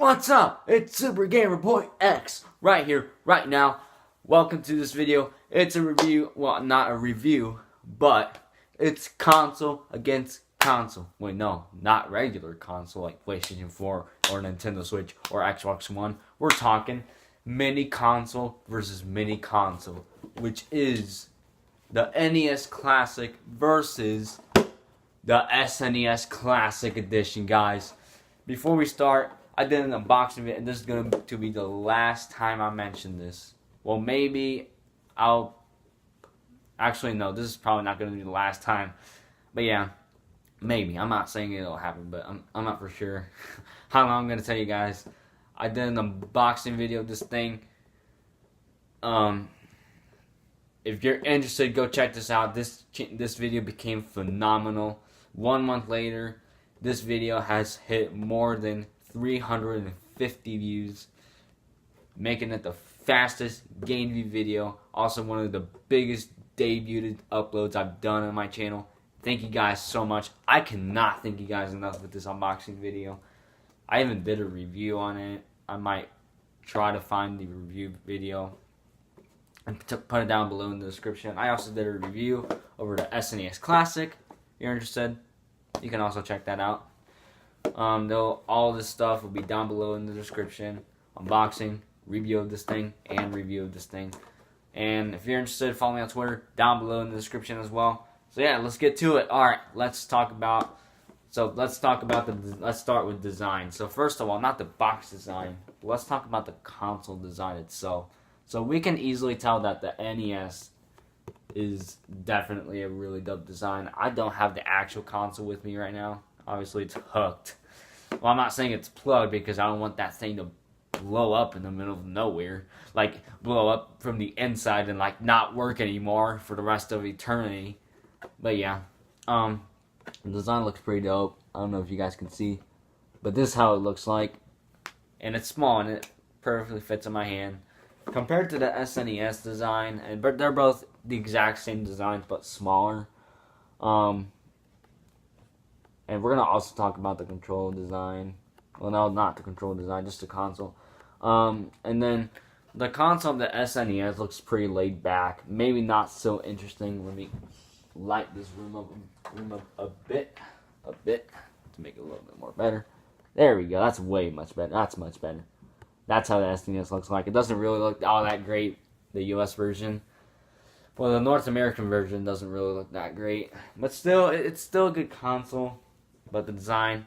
What's up? It's Super Gamer Boy X right here, right now. Welcome to this video. It's a review, well, not a review, but it's console against console. Wait, no, not regular console like PlayStation 4 or Nintendo Switch or Xbox One. We're talking mini console versus mini console, which is the NES Classic versus the SNES Classic Edition, guys. Before we start, I did an unboxing video, and this is going to be the last time I mention this. Well, maybe I'll... Actually, no, this is probably not going to be the last time. But yeah, maybe. I'm not saying it'll happen, but I'm not for sure how long I'm going to tell you guys. I did an unboxing video of this thing. If you're interested, go check this out. This video became phenomenal. 1 month later, this video has hit more than 350 views, making it the fastest game view video. Also, one of the biggest debuted uploads I've done on my channel. Thank you guys so much. I cannot thank you guys enough with this unboxing video. I even did a review on it. I might try to find the review video and put it down below in the description. I also did a review over the SNES Classic. If you're interested, you can also check that out. All this stuff will be down below in the description. Unboxing, review of this thing, and review of this thing. And if you're interested, follow me on Twitter, down below in the description as well. So yeah, let's get to it. All right, let's start with design. So first of all, not the box design, but let's talk about the console design itself. So we can easily tell that the NES is definitely a really dope design. I don't have the actual console with me right now. Obviously, it's hooked. Well, I'm not saying it's plugged because I don't want that thing to blow up in the middle of nowhere. Like, blow up from the inside and, like, not work anymore for the rest of eternity. But, yeah. The design looks pretty dope. I don't know if you guys can see. But this is how it looks like. And it's small and it perfectly fits in my hand. Compared to the SNES design, but they're both the exact same designs but smaller. And we're going to also talk about the control design. Well, no, not the control design, just the console. And then the console of the SNES looks pretty laid back. Maybe not so interesting. Let me light this room up a bit to make it a little bit more better. There we go. That's way much better. That's much better. That's how the SNES looks like. It doesn't really look all that great, the US version. Well, the North American version doesn't really look that great. But still, it's still a good console. But the design,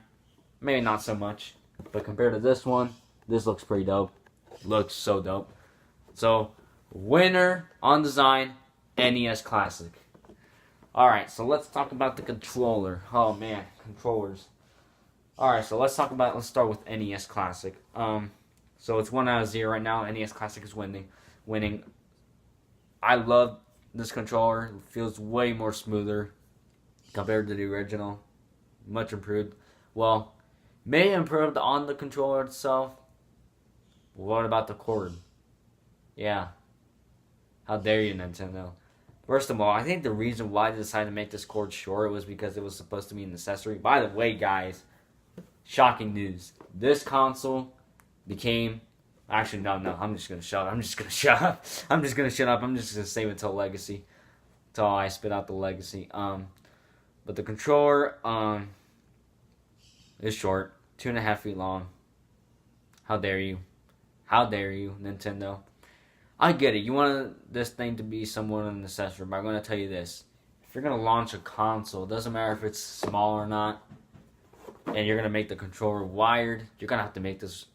maybe not so much. But compared to this one, this looks pretty dope. Looks so dope. So, winner on design, NES Classic. Alright, so let's talk about the controller. Oh man, controllers. Alright, so let's start with NES Classic. So it's 1 out of 0 right now. NES Classic is winning. I love this controller. It feels way more smoother compared to the original. Much improved. Well, may improved on the controller itself. What about the cord? Yeah. How dare you, Nintendo? First of all, I think the reason why they decided to make this cord short was because it was supposed to be an accessory. By the way, guys, shocking news. This console became... Actually, no, I'm just going to shut up. I'm just going to shut up. I'm just going to save it till Legacy. Till I spit out the Legacy. But the controller, is short. 2.5 feet long. How dare you? How dare you, Nintendo? I get it. You want this thing to be somewhat an accessory, but I'm going to tell you this. If you're going to launch a console, it doesn't matter if it's small or not, and you're going to make the controller wired, you're going to have to make this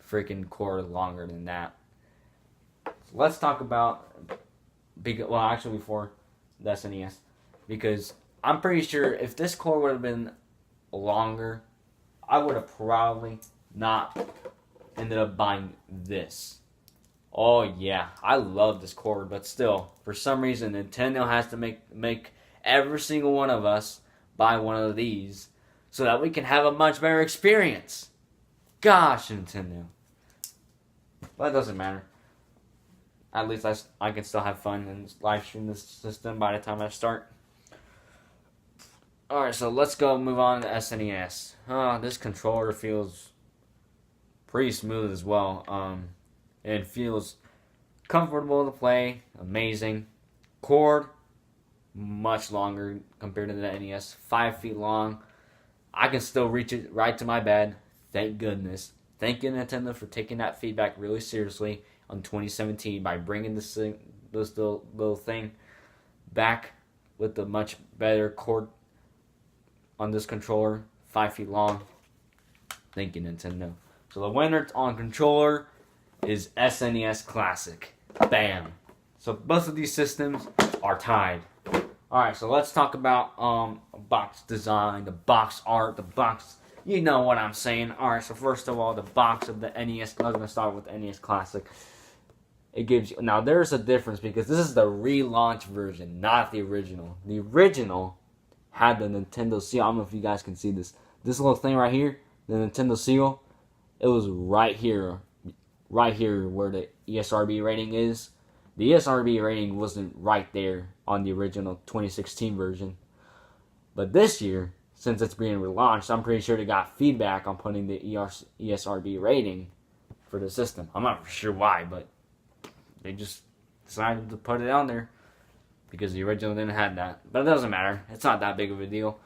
freaking cord longer than that. So let's talk about, well, actually before the SNES, because I'm pretty sure if this cord would have been longer, I would have probably not ended up buying this. Oh yeah, I love this cord, but still, for some reason, Nintendo has to make every single one of us buy one of these so that we can have a much better experience. Gosh, Nintendo. But it doesn't matter. At least I can still have fun and live stream this system by the time I start. Alright, so let's go move on to SNES. This controller feels pretty smooth as well. It feels comfortable to play, amazing. Cord, much longer compared to the NES, 5 feet long. I can still reach it right to my bed. Thank goodness. Thank you, Nintendo, for taking that feedback really seriously on 2017 by bringing this little thing back with a much better cord on this controller, 5 feet long. Thank you, Nintendo. So the winner on controller is SNES Classic. Bam. So both of these systems are tied. Alright, so let's talk about box design, the box art, the box. You know what I'm saying. Alright, so first of all, the box of the NES. I'm going to start with NES Classic. It gives you. Now, there's a difference because this is the relaunch version, not the original. The original had the Nintendo seal. I don't know if you guys can see this. This little thing right here, the Nintendo seal, it was right here where the ESRB rating is. The ESRB rating wasn't right there on the original 2016 version. But this year, since it's being relaunched, I'm pretty sure they got feedback on putting the ESRB rating for the system. I'm not sure why, but they just decided to put it on there because the original didn't have that. But it doesn't matter. It's not that big of a deal.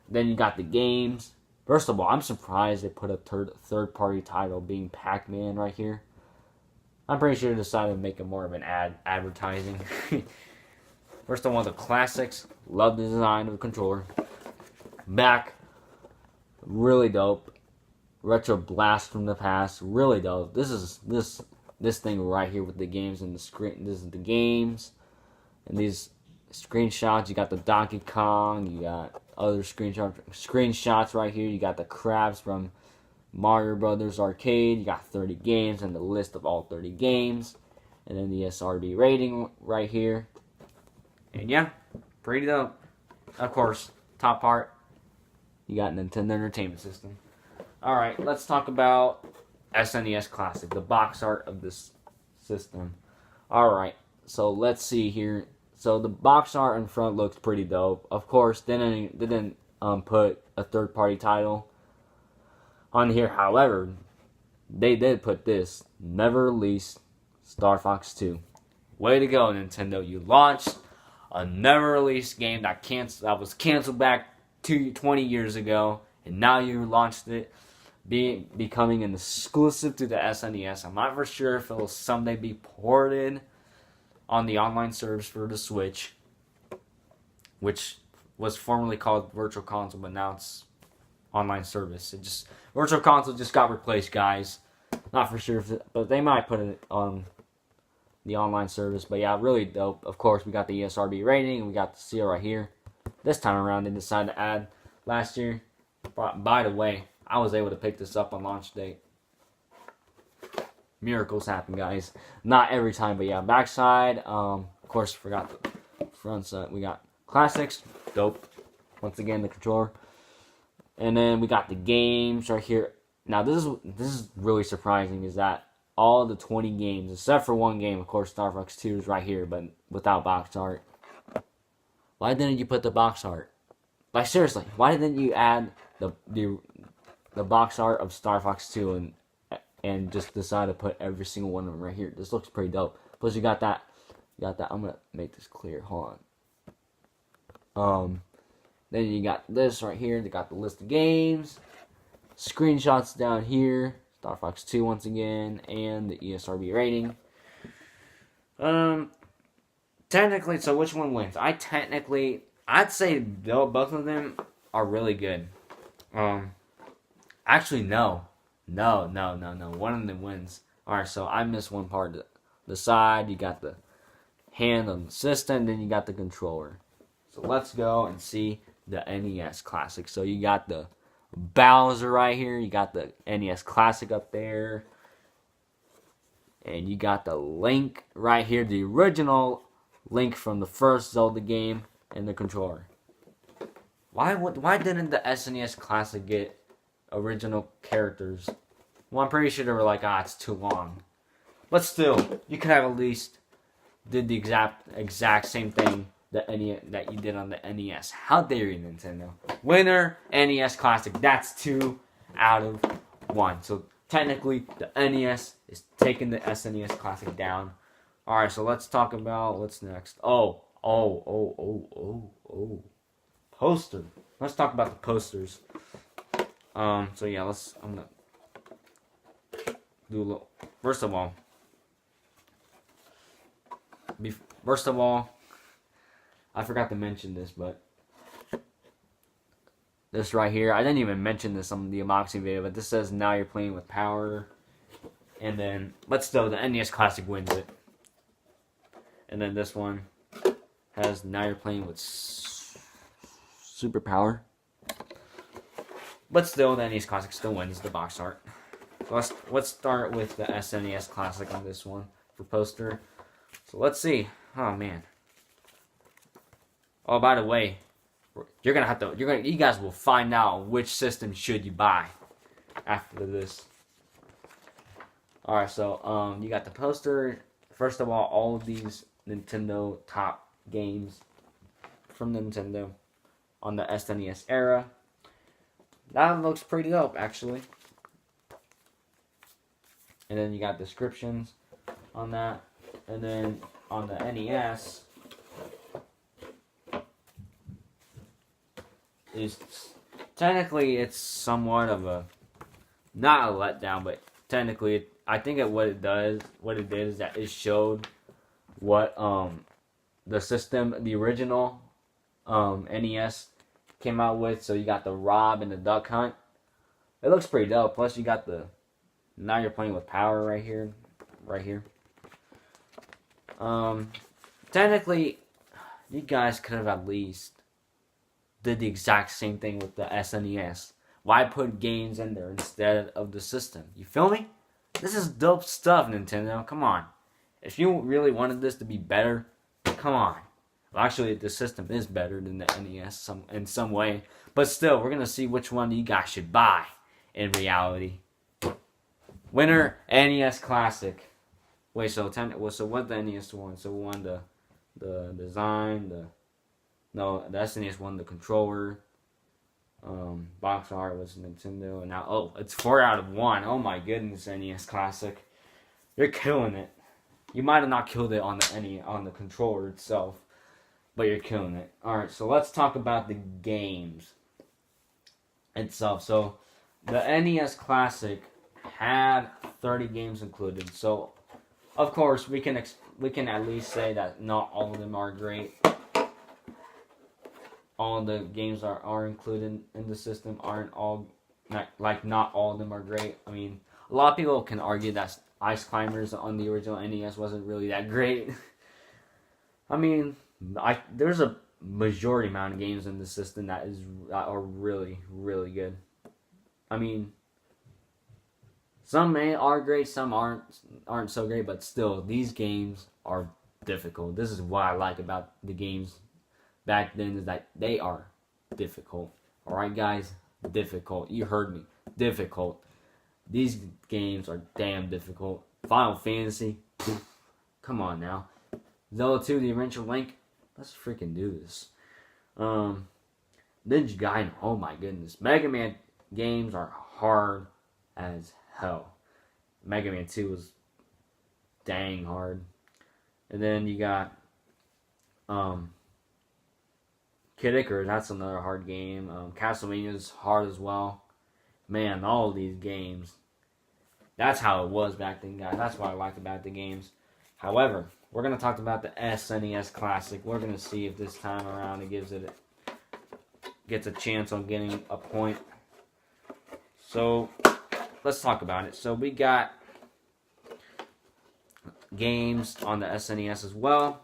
Then you got the games. First of all, I'm surprised they put a third-party title being Pac-Man right here. I'm pretty sure they decided to make it more of an advertising. First of all, the classics. Love the design of the controller. Back. Really dope. Retro blast from the past. Really dope. This is this thing right here with the games and the screen. This is the games. And these screenshots. You got the Donkey Kong. You got other screenshots right here. You got the crabs from Mario Brothers Arcade. You got 30 games and the list of all 30 games. And then the SRB rating right here. And yeah, pretty dope. Of course, top part, you got Nintendo Entertainment System. Alright, let's talk about SNES Classic, the box art of this system. Alright, so let's see here. So the box art in front looks pretty dope. Of course, they didn't put a third-party title on here. However, they did put this: never released Star Fox 2. Way to go, Nintendo! You launched a never-released game that was canceled back 20 years ago, and now you launched it, becoming an exclusive to the SNES. I'm not for sure if it will someday be ported on the online service for the Switch, which was formerly called Virtual Console, but now it's online service. Virtual Console just got replaced, guys. Not for sure, but they might put it on the online service. But yeah, really dope. Of course, we got the ESRB rating, and we got the seal right here. This time around, they decided to add last year. By the way, I was able to pick this up on launch date. Miracles happen, guys. Not every time, but yeah. Backside, of course, forgot the front side. We got classics, dope. Once again, the controller, and then we got the games right here. Now, this is really surprising. Is that all the 20 games, except for one game, of course, Star Fox 2 is right here, but without box art. Why didn't you put the box art? Like, seriously, why didn't you add the box art of Star Fox 2 and just decide to put every single one of them right here? This looks pretty dope. Plus, you got that. I'm gonna make this clear. Hold on. Then you got this right here. They got the list of games, screenshots down here. Star Fox 2 once again, and the ESRB rating. Technically, so which one wins? I'd say both of them are really good. Actually, no. One of them wins. Alright, so I missed one part. The side, you got the hand on the system, then you got the controller. So let's go and see the NES Classic. So you got the Bowser right here, you got the NES Classic up there, and you got the Link right here, the original Link from the first Zelda game, and the controller. Why didn't the SNES Classic get original characters? Well, I'm pretty sure they were like, it's too long. But still, you could have at least did the exact same thing that you did on the NES. How dare you, Nintendo? Winner, NES Classic. That's 2 out of 1. So technically the NES is taking the SNES Classic down. All right, so let's talk about what's next. Oh, poster. Let's talk about the posters. So yeah, I'm gonna do a little. First of all, I forgot to mention this, but this right here, I didn't even mention this on the unboxing video, but this says now you're playing with power, and then but still the NES Classic wins it, and then this one has now you're playing with super power, but still the NES Classic still wins the box art. So let's start with the SNES Classic on this one for poster. So let's see. Oh man. Oh, by the way, you guys will find out which system should you buy after this. All right, so you got the poster. First of all of these Nintendo top games from Nintendo on the SNES era. That looks pretty dope, actually. And then you got descriptions on that. And then on the NES is technically it's somewhat of a not a letdown, but technically I think what it did is that it showed what the original NES came out with. So you got the Rob and the Duck Hunt. It looks pretty dope. Plus you got the now you're playing with power right here. Technically, you guys could have at least did the exact same thing with the SNES. Why put games in there instead of the system? You feel me? This is dope stuff, Nintendo. Come on. If you really wanted this to be better, come on. Well, actually, the system is better than the NES in some way. But still, we're going to see which one you guys should buy in reality. Winner, NES Classic. Wait, so what the NES won? So we won the design, the SNES won the controller. Box art was Nintendo, and now it's 4 out of 1. Oh my goodness, NES Classic, you're killing it. You might have not killed it on the controller itself, but you're killing it. All right, so let's talk about the games itself. So the NES Classic had 30 games included. So of course we can at least say that not all of them are great. All the games are included in the system not all of them are great. I mean, a lot of people can argue that Ice Climbers on the original NES wasn't really that great. I mean, there's a majority amount of games in the system that are really, really good. I mean, some are great, some aren't so great, but still, these games are difficult. This is what I like about the games back then, is that they are difficult. Alright guys, difficult. You heard me. Difficult. These games are damn difficult. Final Fantasy, come on now. Zelda 2, The Adventure Link, let's freaking do this. Ninja Gaiden, oh my goodness. Mega Man games are hard as hell. Mega Man 2 was dang hard. And then you got Kid Icarus, that's another hard game. Castlevania is hard as well. Man, all of these games. That's how it was back then, guys. That's what I liked about the games. However, we're going to talk about the SNES Classic. We're going to see if this time around it gets a chance on getting a point. So, let's talk about it. So, we got games on the SNES as well.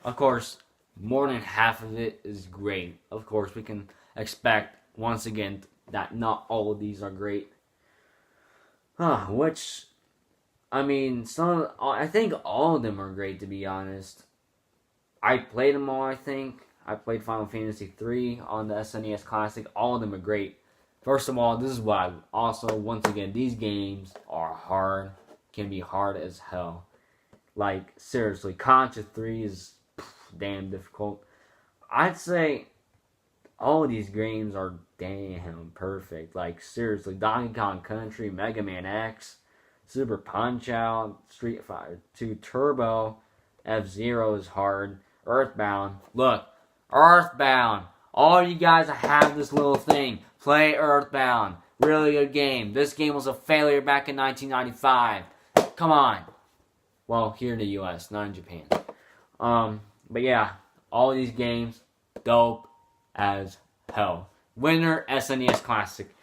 Of course, more than half of it is great. Of course, we can expect, once again, that not all of these are great. Which, I mean, I think all of them are great, to be honest. I played them all, I think. I played Final Fantasy 3 on the SNES Classic. All of them are great. First of all, this is why. Also, once again, these games are hard. Can be hard as hell. Like, seriously, Contra 3 is damn difficult. I'd say all of these games are damn perfect. Like, seriously, Donkey Kong Country, Mega Man X, Super Punch-Out, Street Fighter 2 Turbo, F-Zero is hard, Earthbound. Look, Earthbound. All you guys have this little thing. Play Earthbound. Really good game. This game was a failure back in 1995. Come on. Well, here in the U.S., not in Japan. But yeah, all of these games, dope as hell. Winner, SNES Classic.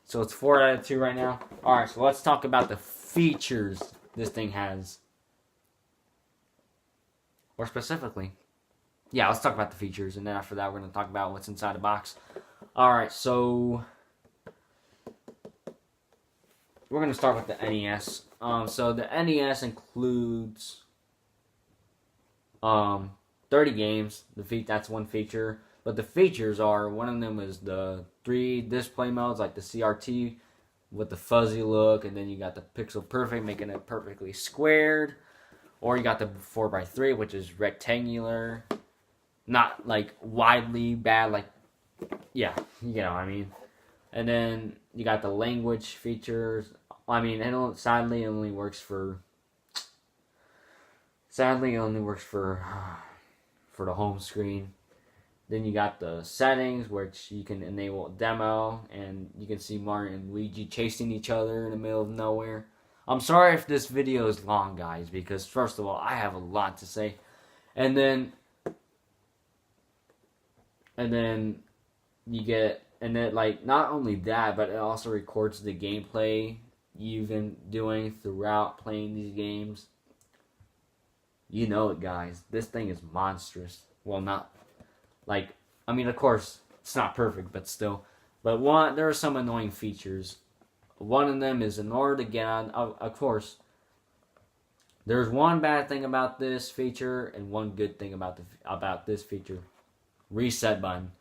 So it's 4 out of 2 right now. Alright, so let's talk about the features this thing has. Or specifically, yeah, let's talk about the features, and then after that, we're going to talk about what's inside the box. Alright, so we're going to start with the NES. So the NES includes 30 games. That's one feature. But the features are, one of them is the 3 display modes, like the CRT with the fuzzy look, and then you got the pixel perfect, making it perfectly squared. Or you got the 4x3, which is rectangular. Not like widely bad, like, yeah, you know what I mean. And then you got the language features. I mean, sadly, it only works for the home screen. Then you got the settings, which you can enable a demo, and you can see Mario and Luigi chasing each other in the middle of nowhere. I'm sorry if this video is long, guys, because first of all, I have a lot to say. And then you get, and then like, not only that, but it also records the gameplay you've been doing throughout playing these games. You know it, guys. This thing is monstrous. Well, not like, I mean, of course, it's not perfect, but still. But there are some annoying features. One of them is, in order to get on, of course, there's one bad thing about this feature and one good thing about this feature. Reset button.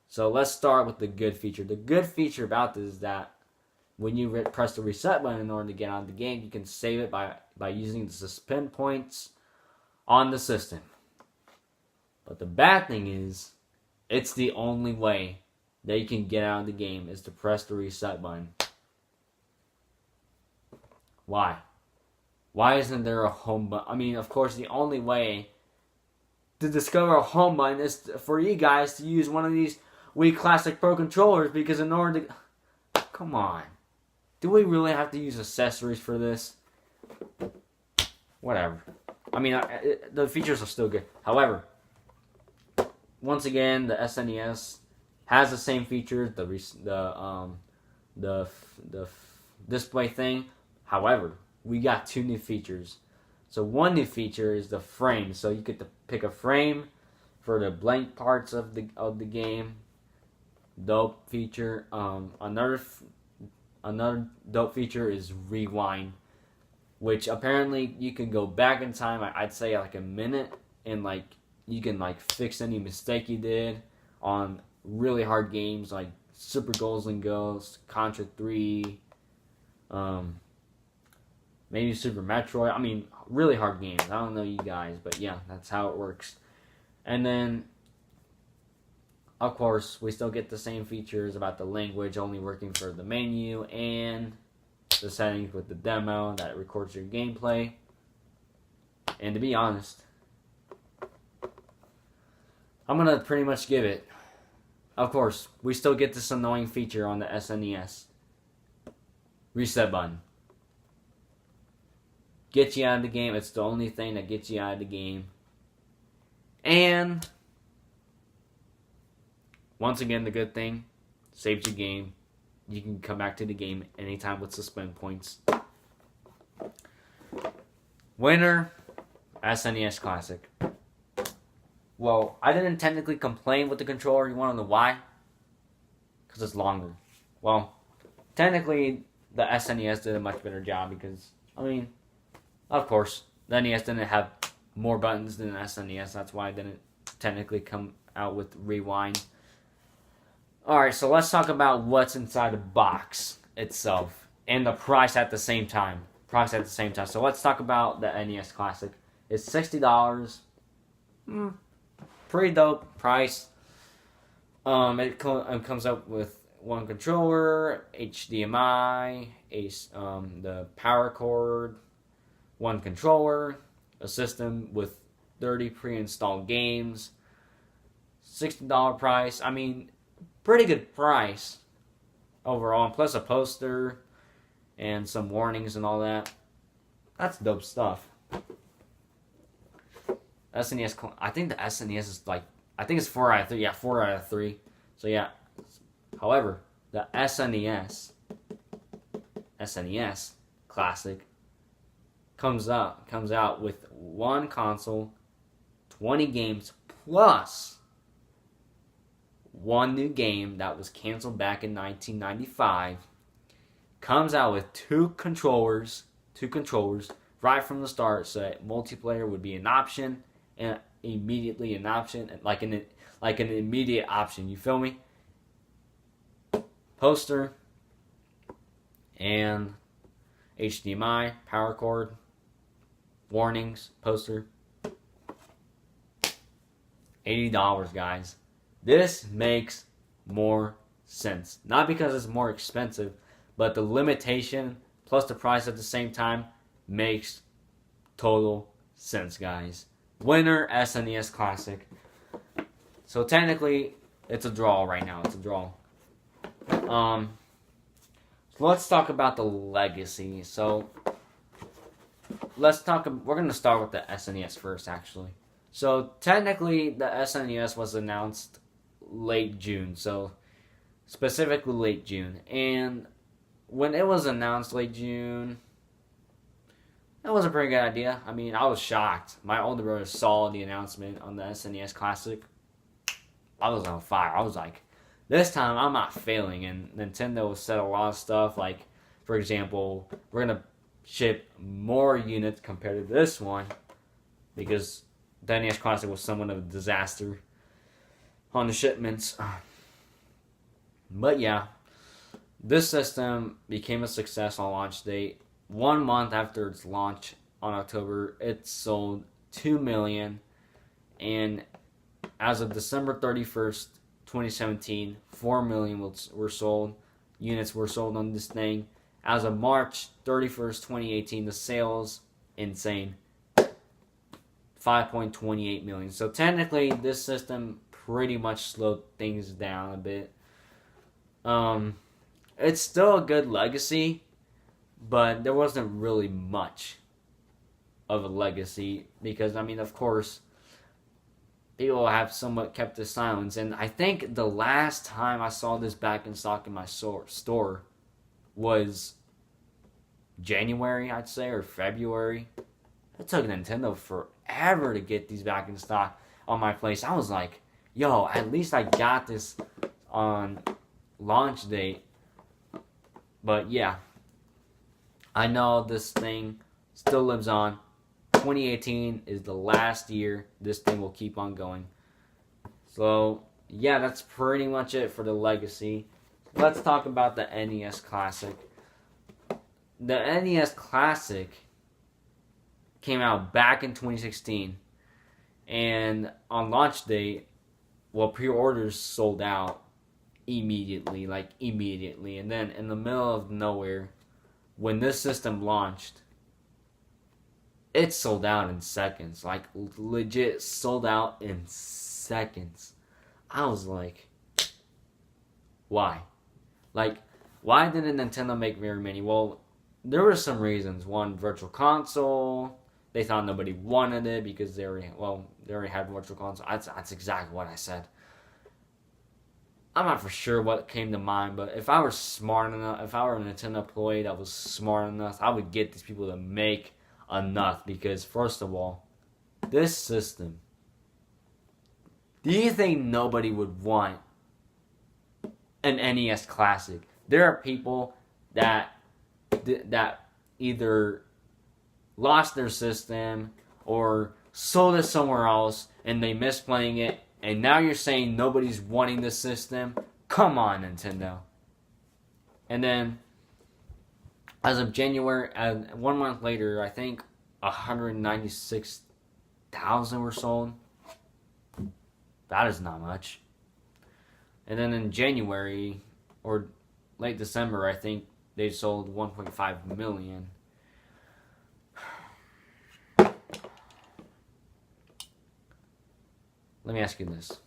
So let's start with the good feature. The good feature about this is that when you press the reset button in order to get on the game, you can save it by using the suspend points on the system. But the bad thing is, it's the only way that you can get out of the game is to press the reset button. Why? Why isn't there a home button? I mean, of course, the only way to discover a home button is for you guys to use one of these Wii Classic Pro controllers, because in order to... Come on. Do we really have to use accessories for this? Whatever. I mean, the features are still good. However, once again, the SNES has the same features, the display thing. However, we got 2 new features. So one new feature is the frame. So you get to pick a frame for the blank parts of the game. Dope feature. Another dope feature is rewind, which apparently you can go back in time. I'd say like a minute, and like you can like fix any mistake you did on really hard games like Super Goals and Ghosts, Contra 3, maybe Super Metroid. I mean, really hard games. I don't know you guys, but yeah, that's how it works. And then, of course, we still get the same features about the language only working for the menu and the settings with the demo that records your gameplay. And to be honest, I'm going to pretty much give it. Of course, we still get this annoying feature on the SNES. Reset button. Gets you out of the game. It's the only thing that gets you out of the game. And once again, the good thing, saves your game. You can come back to the game anytime with suspend points. Winner, SNES Classic. Well, I didn't technically complain with the controller. You want to know why? Because it's longer. Well, technically, the SNES did a much better job because, I mean, of course, the NES didn't have more buttons than the SNES. That's why it didn't technically come out with rewind. Alright, so let's talk about what's inside the box itself and the price at the same time. So let's talk about the NES Classic. It's $60. Pretty dope price. It comes up with one controller, HDMI, the power cord, one controller, a system with 30 pre-installed games, $60 price. I mean, pretty good price overall, and plus a poster and some warnings and all that. That's dope stuff. SNES, I think the SNES is like, I think it's 4 out of 3. Yeah, 4 out of 3. So yeah. However, the SNES Classic comes out with one console, 20 games plus one new game that was canceled back in 1995. Comes out with two controllers right from the start, so that multiplayer would be an option and immediately an option, like an immediate option. You feel me? Poster and HDMI, power cord, warnings, poster. $80, guys. This makes more sense. Not because it's more expensive, but the limitation plus the price at the same time makes total sense, guys. Winner, SNES Classic. So technically, it's a draw right now. It's a draw. So let's talk about the legacy. So we're going to start with the SNES first, actually. So technically, the SNES was announced late June. So specifically late June. And when it was announced late June, that was a pretty good idea. I mean, I was shocked. My older brother saw the announcement on the SNES Classic. I was on fire. I was like, this time I'm not failing. And Nintendo said a lot of stuff. Like, for example, we're going to ship more units compared to this one because the NES Classic was somewhat of a disaster on the shipments. But yeah, this system became a success on launch date. 1 month after its launch on October, it sold 2 million. And as of December 31st, 2017, 4 million were sold. Units were sold on this thing. As of March 31st, 2018, the sales, insane. 5.28 million. So technically, this system pretty much slowed things down a bit. It's still a good legacy, but there wasn't really much of a legacy because, I mean, of course, people have somewhat kept the silence. And I think the last time I saw this back in stock in my store was January, I'd say, or February. It took Nintendo forever to get these back in stock on my place. I was like, yo, at least I got this on launch date. But yeah, I know this thing still lives on. 2018 is the last year this thing will keep on going. So yeah, that's pretty much it for the legacy. Let's talk about the NES Classic. The NES Classic came out back in 2016, and on launch date, well, pre-orders sold out immediately, and then in the middle of nowhere, when this system launched, it sold out in seconds, like legit sold out in seconds. I was like, why? Like, why didn't Nintendo make very many? Well, there were some reasons. One, Virtual Console. They thought nobody wanted it because they already had Virtual Console. That's exactly what I said. I'm not for sure what came to mind, but if I were smart enough, if I were a Nintendo employee that was smart enough, I would get these people to make enough because, first of all, this system, do you think nobody would want an NES Classic? There are people that either lost their system or sold it somewhere else and they missed playing it, and now you're saying nobody's wanting this system? Come on, Nintendo. And then, as of January, 1 month later, I think 196,000 were sold. That is not much. And then in January or late December, I think they sold 1.5 million. Let me ask you this.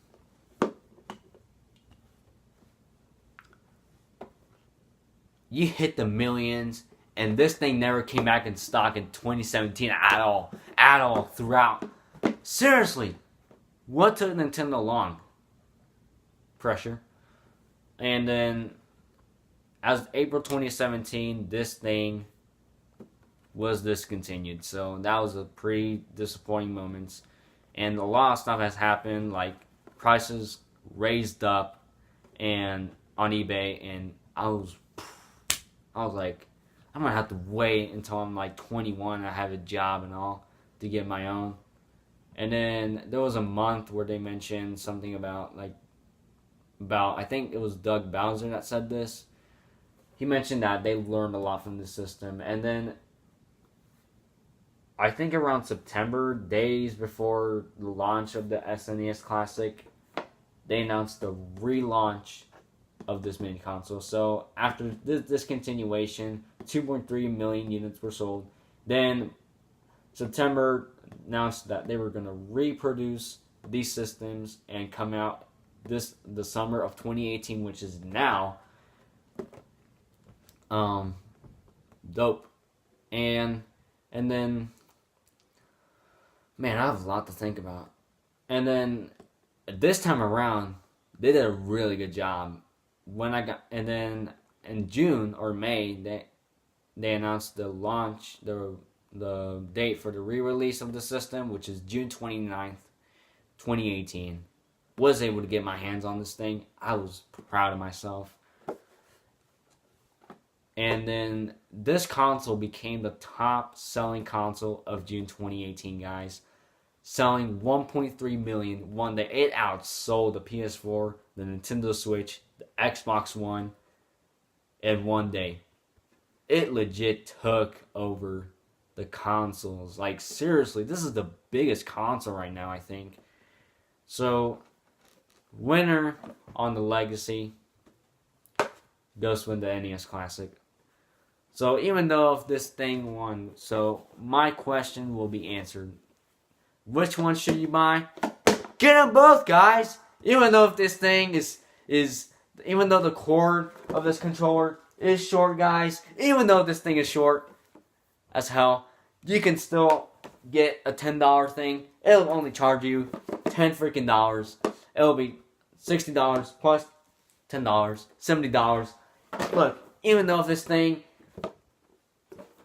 You hit the millions, and this thing never came back in stock in 2017 at all. At all, throughout. Seriously, what took Nintendo long? Pressure. And then, as April 2017, this thing was discontinued. So that was a pretty disappointing moment. And a lot of stuff has happened, like prices raised up and on eBay, and I was like, I'm gonna have to wait until I'm like 21 and I have a job and all to get my own. And then there was a month where they mentioned something about I think it was Doug Bowser that said this. He mentioned that they learned a lot from the system. And then I think around September, days before the launch of the SNES Classic, they announced the relaunch of this mini console. So after this discontinuation, 2.3 million units were sold. Then September announced that they were going to reproduce these systems and come out the summer of 2018, which is now. Dope. And then, man, I have a lot to think about. And then this time around, they did a really good job. And then in June or May, they announced the launch, the date for the re-release of the system, which is June 29th, 2018. Was able to get my hands on this thing. I was proud of myself. And then this console became the top selling console of June 2018, guys. Selling 1.3 million one day. It outsold the PS4, the Nintendo Switch, the Xbox One in one day. It legit took over the consoles. Like, seriously, this is the biggest console right now, I think. So, winner on the Legacy goes to win the NES Classic. So, even though if this thing won, so my question will be answered. Which one should you buy? Get them both, guys! Even though if this thing is even though the cord of this controller is short, guys, even though this thing is short as hell, you can still get a $10 thing. It'll only charge you $10 freaking dollars. It'll be $60 plus $10, $70. Look, even though if this thing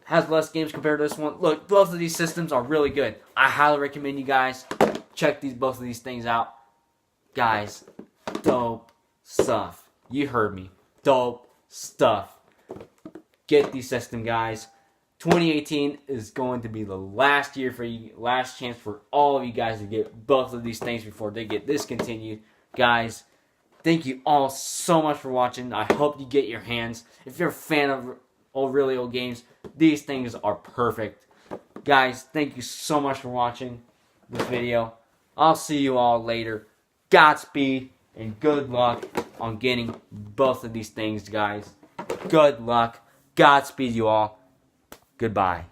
has less games compared to this one, look, both of these systems are really good. I highly recommend you guys check both of these things out. Guys, dope stuff. You heard me. Dope stuff. Get these systems, guys. 2018 is going to be the last year for you, last chance for all of you guys to get both of these things before they get discontinued. Guys, thank you all so much for watching. I hope you get your hands. If you're a fan of really old games, these things are perfect. Guys, thank you so much for watching this video. I'll see you all later. Godspeed and good luck on getting both of these things, guys. Good luck. Godspeed, you all. Goodbye.